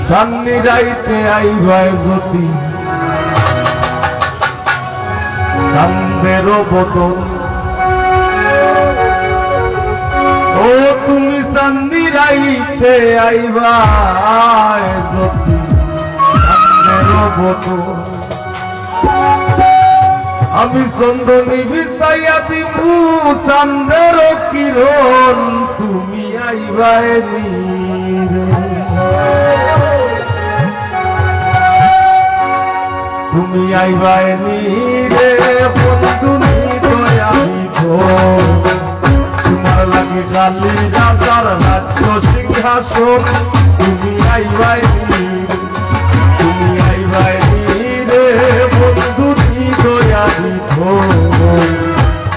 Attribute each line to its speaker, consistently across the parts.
Speaker 1: sunny যাইতে আইবাই জ্যোতি চাঁদের বদল ও তুমি চাঁদি রাইতে আইবাই জ্যোতি চাঁদের বদল আমি চন্দনী বিছাইয়া দিবু চাঁদের কিরণ তুমি আইবাই তুমি আইবাই রে বন্ধু নিতয় আইব তোমার লাগি গালি রাজার রাজ্য সিংহাসন তুমি আইবাই তুমি আইবাই রে বন্ধু নিতয় আইব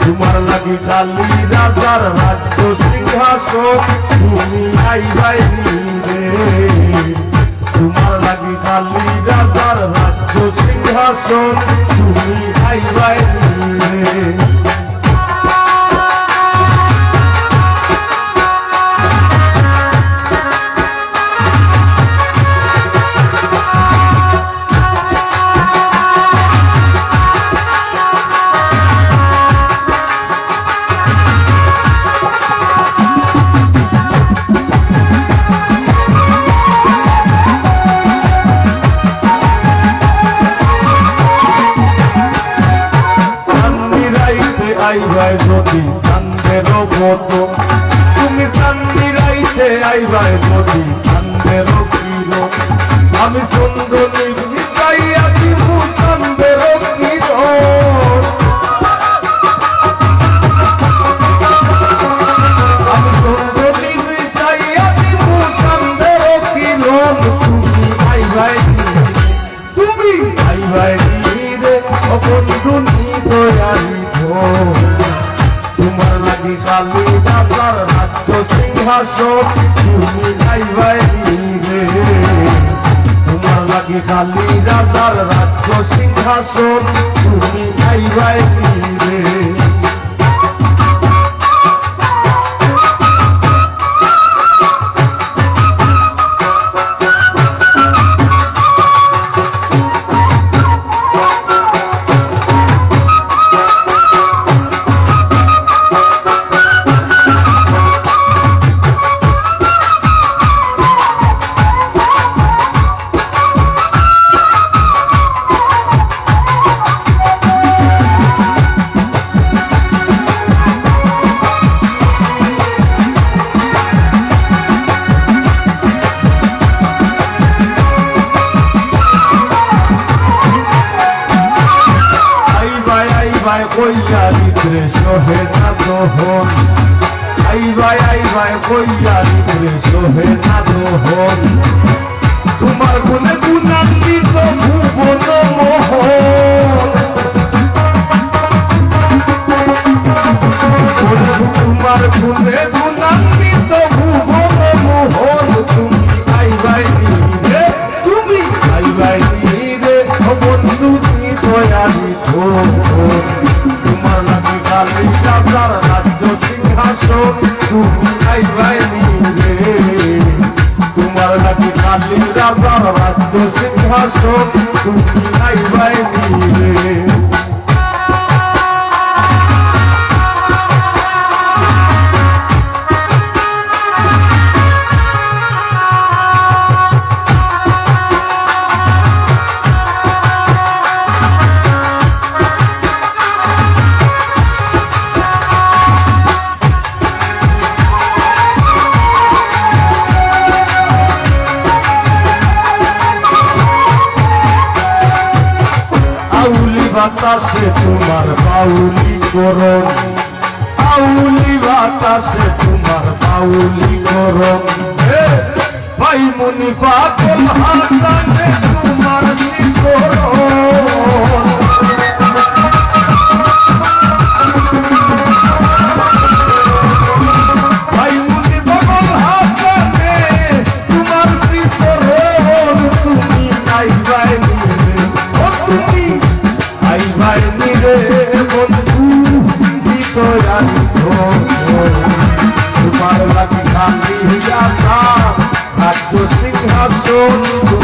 Speaker 1: তোমার লাগি গালি রাজার রাজ্য সিংহাসন তুমি আইবাই রে তোমার লাগি গালি রাজার রাজ্য সিংহাসন তুমি আইবাই আইবাই যদি চাঁদের মতো তুমি চাঁদি রাইতে আইবাই যদি চাঁদের কিরো আমি চন্দনী বিছাইয়া দিবু চাঁদের কিরো আমি চন্দনী বিছাইয়া দিবু চাঁদের কিরো তুমি আইবাই তুমি আইবাই রে বন্ধু নিতয় আইব তোমার লাগি কালী রাজার রাজ্য সিংহাসন তুমি আইবাই রে তোমার লাগি কালী রাজার রাজ্য সিংহাসন তুমি আইবাই রে কইয়া রিত্রে সোহে না দোহন আইবাই কইয়া রিত্রে সোহে না দোহন তোমার গুণে গুণান্বিত ভুবন মোহন তোমার গুণে গুণান্বিত ভুবন মোহন তুমি আইবাই রে তুমি আইবাই রে বন্ধু নিতয় আইব তোমার লাগি গালি রাজার রাজ্য সিংহাসন তুমি আইবাই রে তোমার লাগি গালি রাজার রাজ্য সিংহাসন তুমি আইবাই রে বাতাসে তোমার বাউলি করণ আউলি বাতাসে তোমার বাউলি করণ ভাই মুনি পাগল হাসানে তোমার শ্রীকরণ ভাই মুনি পাগল হাসানে তোমার শ্রীকরণ তুমি আইবাই তুমি আইবাই রে বন্ধু নিতয় আইব তোমার লাগি কালী রাজা রাজ্য সিংহাসন বন্ধু